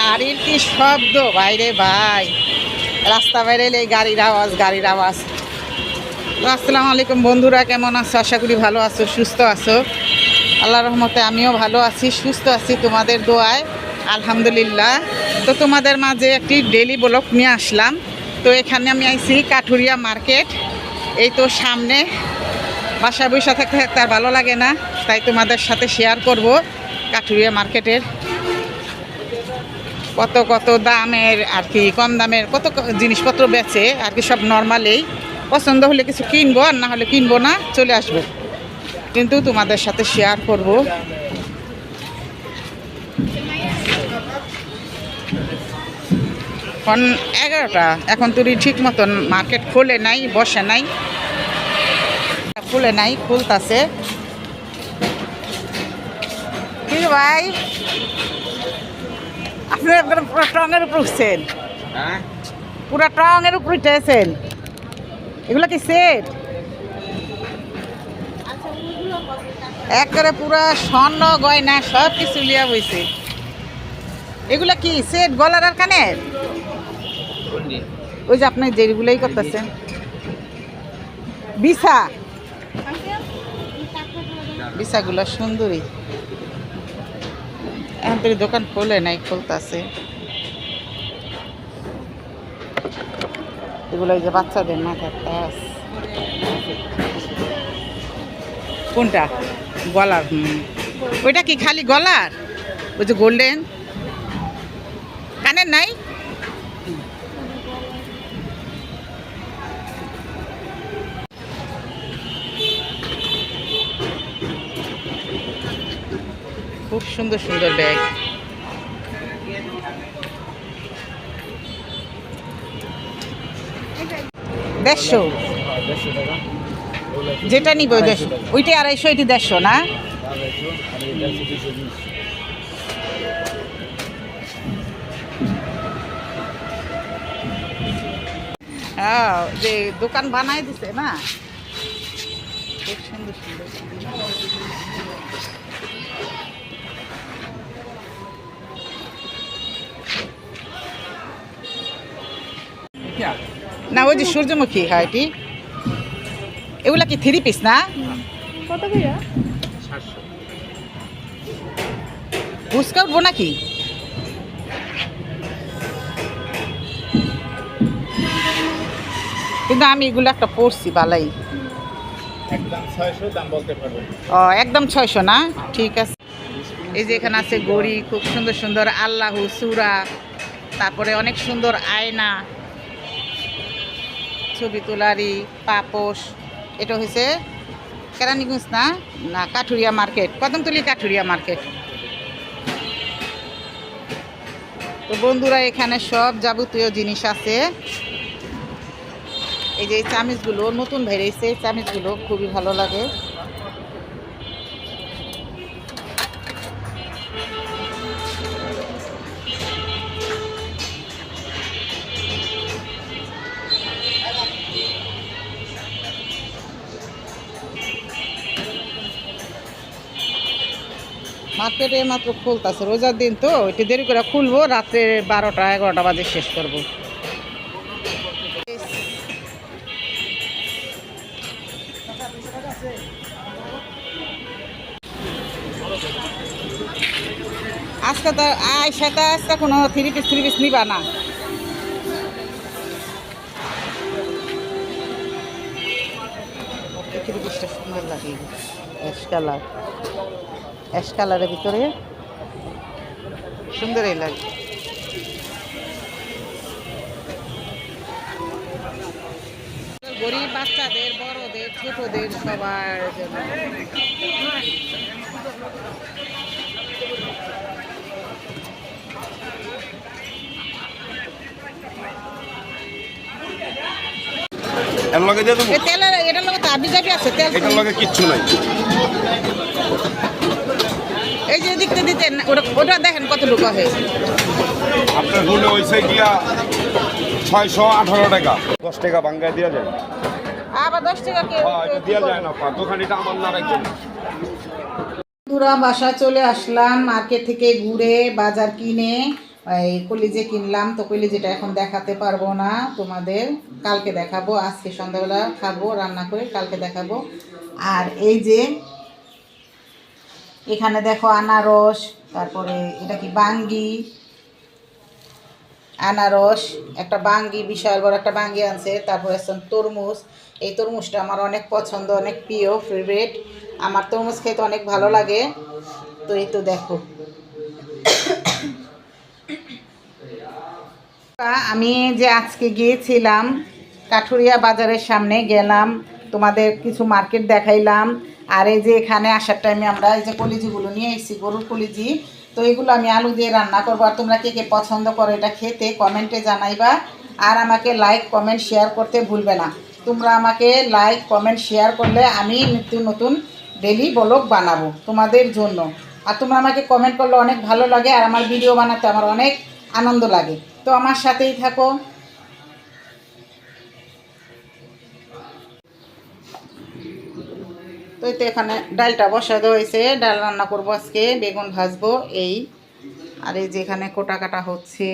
গাড়ির কি শব্দ বাইরে ভাই, রাস্তা বাইরে এলে গাড়ির আওয়াজ। তো আসসালামু আলাইকুম বন্ধুরা, কেমন আছো? আশা করি ভালো আছো, সুস্থ আছো। আল্লাহর রহমতে আমিও ভালো আছি, সুস্থ আছি, তোমাদের দোয়ায় আলহামদুলিল্লাহ। তো তোমাদের মাঝে একটি ডেইলি ব্লগ নিয়ে আসলাম। তো এখানে আমি আইছি কাঠুরিয়া মার্কেট। এই তো সামনে, বাসা বসে থাকতে থাকতে আর ভালো লাগে না, তাই তোমাদের সাথে শেয়ার করব কাঠুরিয়া মার্কেটের কত দামের আর কি, কম দামের কত জিনিসপত্র বেচে আর কি। সব নর্মালেই পছন্দ হলে কিছু কিনবো, আর না হলে কিনবো না, চলে আসবো, কিন্তু তোমাদের সাথে শেয়ার করব। এখন 11টা, এখন তুই ঠিক মতন মার্কেট খুলে নাই, বসে নাই, খুলে নাই, খুলতাছে। কি ভাই, আপনারা পুরো টঙের উপর উঠছেন? পুরা টঙের উপর উঠেছেন? এগুলো কি সেট? একবারে পুরা স্বর্ণ গয়না সব কিছু লিয়া বইছে। এগুলা কি সেট, গলার আর কানের? ওই যে আপনি যেগুলাই করতেছেন, বিছাগুলো সুন্দরী। এখন তো দোকান খোলে নাই, খুলতেছে। এগুলো যে বাচ্চাদের মাথার তাস। কোনটা? গলার? ওইটা কি খালি গলার? ওই যে গোল্ডেন, কানের নাই? খুব সুন্দর সুন্দর ব্যাগ। দেড়শো, যেটা নিব ওইটা 250, এটি 150 না? হ্যাঁ, যে দোকান বানাই দিছে না, খুব সুন্দর সুন্দর। না ওই যে সূর্যমুখী, হয় এটি। এগুলা কি 3 পিস না? কত ভাইয়া? ফুচকা উঠবো নাকি? কিন্তু আমি এগুলো একটা পড়ছি বালাই। একদম 600 দাম বলতে পারবো। ও একদম 600 না? ঠিক আছে। এই যে এখানে আছে গড়ি, খুব সুন্দর সুন্দর, আল্লাহু সূরা, তারপরে অনেক সুন্দর আয়না, ছবি তোলারি, পাপোশ। এটা হয়েছে কেরানীগঞ্জ না, না কাঠুরিয়া মার্কেট, কদমতলী কাঠুরিয়া মার্কেট। তো বন্ধুরা, এখানে সব যাবতীয় জিনিস আছে। এই যে এই চামিচগুলো নতুন বেরিয়েছে, এই চামিচগুলো খুবই ভালো লাগে। মার্কেটে মাত্র খুলতেছে, রোজার দিন তো একটু দেরি করে খুলবো, রাত্রে 12টা 11টা বাজে শেষ করবো। আজকে তো সেটা আজকে কোনো 3 পিস নিবা না? পিসটা সুন্দর লাগে, অ্যাশ কালারের ভিতরে সুন্দরই লাগে। গরিব বাচ্চাদের, বড়দের, ছোটদের, সবার জন্য। এর লগে দিয়ে দেবো। তেলের এটার লগে তো আবি যাবি আছে, তেল এটার লগে কিচ্ছু নাই। এই যে দিকতে দিতেন, ওটা দেখেন কতটুকু হয়। আপনার হলে ওইসে গিয়া 618 টাকা, 10 টাকা বাঙ্গায় দেওয়া যায়। আবার 10 টাকা কে? এটা দেওয়া যায় না, দোকানিটা আমার না রাখবেন। বন্ধুরা, বাসায় চলে আসলাম মার্কেট থেকে ঘুরে, বাজার কিনে এই কলিজে কিনলাম, তো কলিজিটা এখন দেখাতে পারবো না তোমাদের, কালকে দেখাবো। আজকে সন্ধ্যাবেলা খাবো রান্না করে, কালকে দেখাবো। আর এই যে এখানে দেখো আনারস, তারপরে এটা কি বাঙ্গি, আনারস, একটা বাঙ্গি, বিশাল বড় একটা বাঙ্গি আনছে। তারপরে আছে তরমুজ। এই তরমুজটা আমার অনেক পছন্দ, অনেক প্রিয়, ফেভারিট। আমার তরমুজ খেতে অনেক ভালো লাগে। তো এই তো দেখো, আমি যে আজকে গিয়েছিলাম কাঠুরিয়া বাজারের সামনে গেলাম, তোমাদের কিছু মার্কেট দেখাইলাম। আর এই যে এখানে আসার টাইমে আমরা এই যে কলিজিগুলো নিয়ে এসেছি, গরুর কলিজি। তো এগুলো আমি আলু দিয়ে রান্না করবো। আর তোমরা কে কে পছন্দ করো এটা খেতে, কমেন্টে জানাইবা। আর আমাকে লাইক কমেন্ট শেয়ার করতে ভুলবে না। তোমরা আমাকে লাইক কমেন্ট শেয়ার করলে আমি নতুন নতুন ডেলি ব্লগ বানাবো তোমাদের জন্য। আর তোমরা আমাকে কমেন্ট করলে অনেক ভালো লাগে, আর আমার ভিডিও বানাতে আমার অনেক আনন্দ লাগে। তো আমার সাথেই থাকো। তো এই তো এখানে ডালটা বসাতে হয়েছে, ডাল রান্না করবো আজকে, বেগুন ভাজবো এই। আর এই যে এখানে কোটা কাটা হচ্ছে,